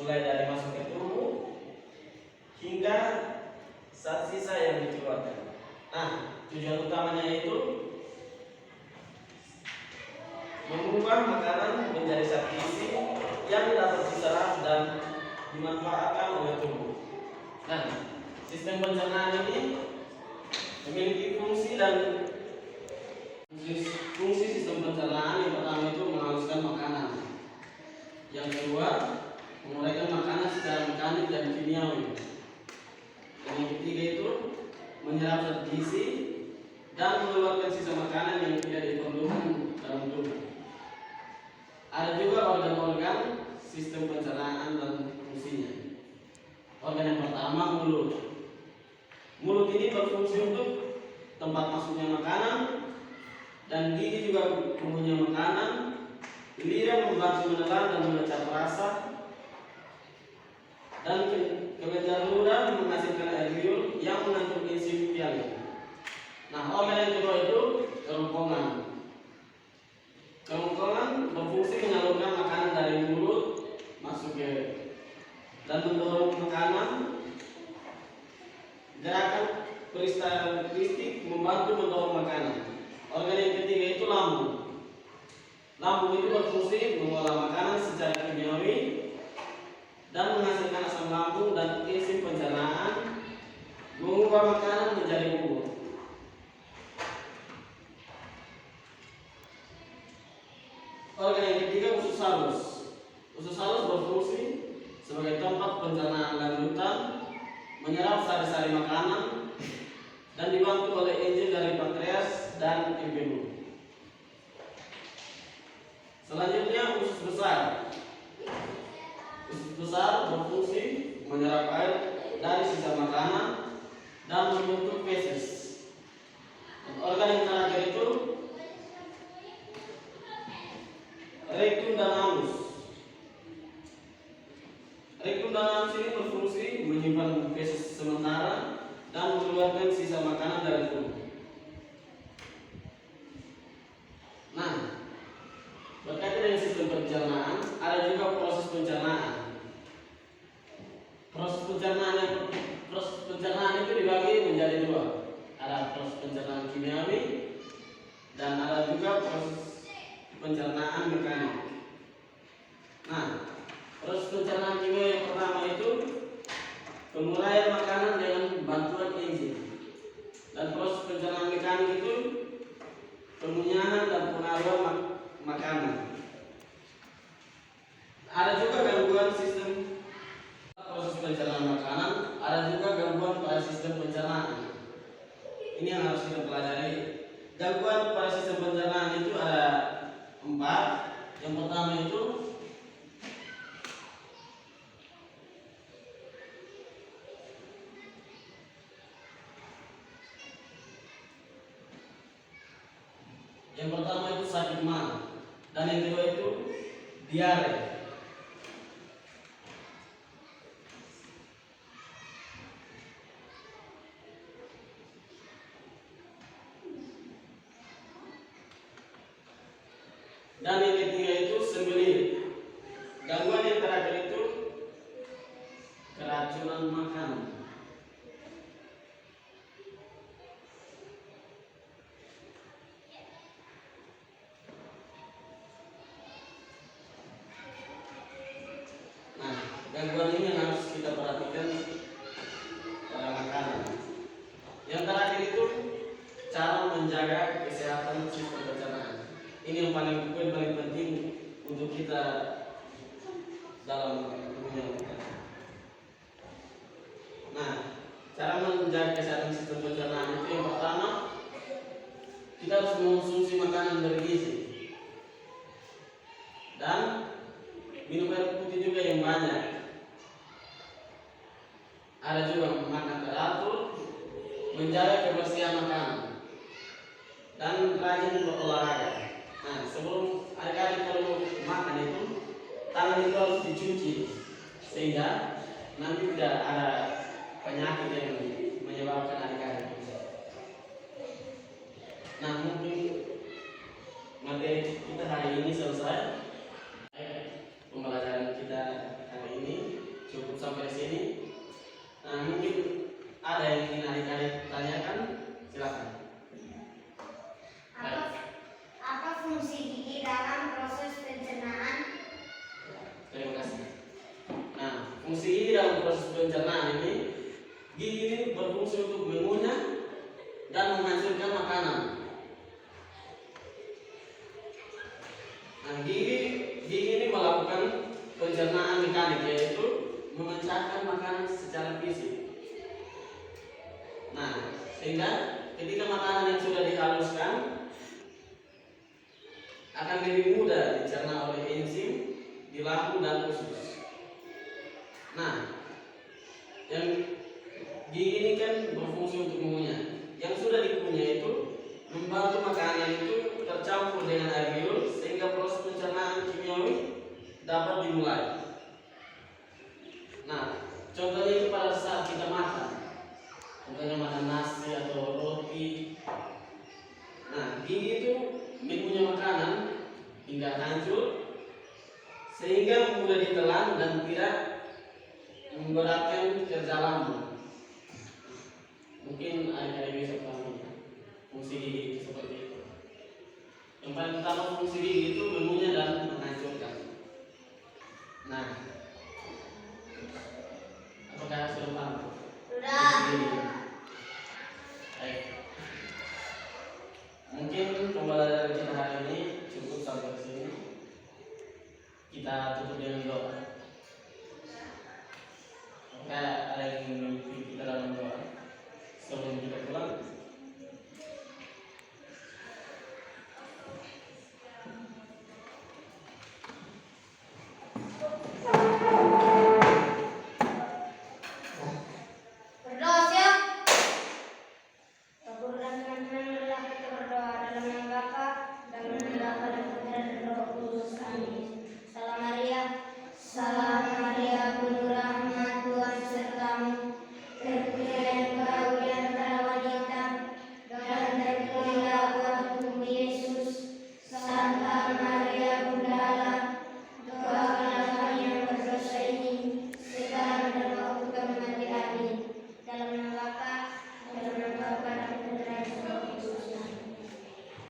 mulai dari masuk ke tubuh hingga zat sisa yang dikeluarkan. Nah, tujuan utamanya itu mengubah makanan menjadi zat gizi yang dapat diserap dan dimanfaatkan oleh tubuh. Nah, sistem pencernaan ini memiliki fungsi sistem pencernaan. Yang pertama itu menghaluskan makanan, yang kedua menguraikan makanan secara mekanik dan kimiawi, dan yang ketiga itu menyerap zat gizi dan mengeluarkan sisa makanan yang tidak diperlukan dalam tubuh. Ada juga organ-organ sistem pencernaan dan fungsinya. Organ yang pertama, mulut. Mulut ini berfungsi untuk tempat masuknya makanan, dan gigi juga mempunyai makanan. Lidah membantu menelan dan mengecap rasa, dan kelenjar ludah menghasilkan air liur yang mengandung enzim phyalin. Nah, organ yang kedua itu kerongkongan. Kerongkongan berfungsi menyalurkan makanan dari mulut masuk ke dan mendorong makanan. Gerakan peristaltistik membantu mendorong makanan. Organ yang ketiga itu lambung. Lambung itu berfungsi mengolah makanan secara kimiawi dan menghasilkan asam lambung dan enzim pencernaan, mengubah makanan menjadi bubur. Organ yang ketiga usus halus. Usus halus berfungsi sebagai tempat pencernaan lanjutan, menyerap sari-sari makanan dan dibantu oleh enzim dari pankreas dan empedu. Selanjutnya usus besar. Usus besar berfungsi menyerap air dari sisa makanan dan membentuk feses. Organ yang terakhir itu rektum dan anus. Rektum dan anus ini berfungsi menyimpan feses sementara dan mengeluarkan sisa makanan dari tubuh. Nah, berkaitan dengan sistem pencernaan, ada juga proses pencernaan. Proses pencernaan itu dibagi menjadi dua. Ada proses pencernaan kimiawi dan ada juga proses pencernaan mekanik. Nah, proses pencernaan kimiawi yang pertama itu penguraian makanan dengan bantuan enzim, dan proses pencernaan mekanik itu pemunyahan dan pengaruhan makanan. Ada juga gangguan sistem proses pencernaan makanan, ada juga gangguan pada sistem pencernaan. Ini yang harus kita pelajari. Gangguan pada sistem pencernaan itu ada 4. Yang pertama itu sakit mah, dan yang kedua itu diare. Dan yang ketiga itu sembelit. Gangguan yang terakhir itu keracunan makanan. Nah, gangguan ini yang harus kita perhatikan pada makanan. Yang terakhir itu cara menjaga kesehatan sistem pencernaan. Ini yang paling penting untuk kita dalam dunia makanan. Nah, cara menjaga kesehatan sistem pencernaan itu yang pertama, kita harus mengonsumsi makanan bergizi dan minum air putih juga yang banyak. Ada juga makan teratur, menjaga kebersihan makanan, dan rajin berolahraga. Nah, sebelum adik-adik kalau makan itu, tangan itu harus dicuci sehingga nanti tidak ada penyakit yang menyebabkan adik-adik. Nah, mungkin materi kita hari ini selesai. Pembelajaran kita hari ini sampai sini. Nah, mungkin ada yang ingin adik-adik tanyakan, silakan. Apa fungsi gigi dalam proses pencernaan? Terima kasih. Nah, fungsi gigi dalam proses pencernaan ini, gigi ini berfungsi untuk mengunyah dan menghancurkan makanan. Nah, gigi ini melakukan pencernaan mekanik, yaitu memecahkan makanan secara fisik. Nah, sehingga ketika makanan yang sudah dihaluskan akan lebih mudah dicerna oleh enzim di lambung dan usus. Nah, yang gigi ini kan berfungsi untuk mengunyah. Yang sudah dikunyah itu membantu makanan itu tercampur dengan air liur sehingga proses pencernaan kimiawi dapat dimulai. Nah, contohnya itu pada saat kita makan, contohnya makan nasi atau roti. Nah, gigi itu mengunyah makanan hingga hancur sehingga mudah ditelan dan tidak memberatkan kerja lambung. Mungkin adik-adik bisa pahami fungsi gigi itu seperti itu. Yang paling utama fungsi gigi itu mengunyah dan menghancurkan. Nah, apakah sudah paham? Sudah. Baik. Mungkin pembelajaran kita hari ini cukup sampai sini. Kita tutup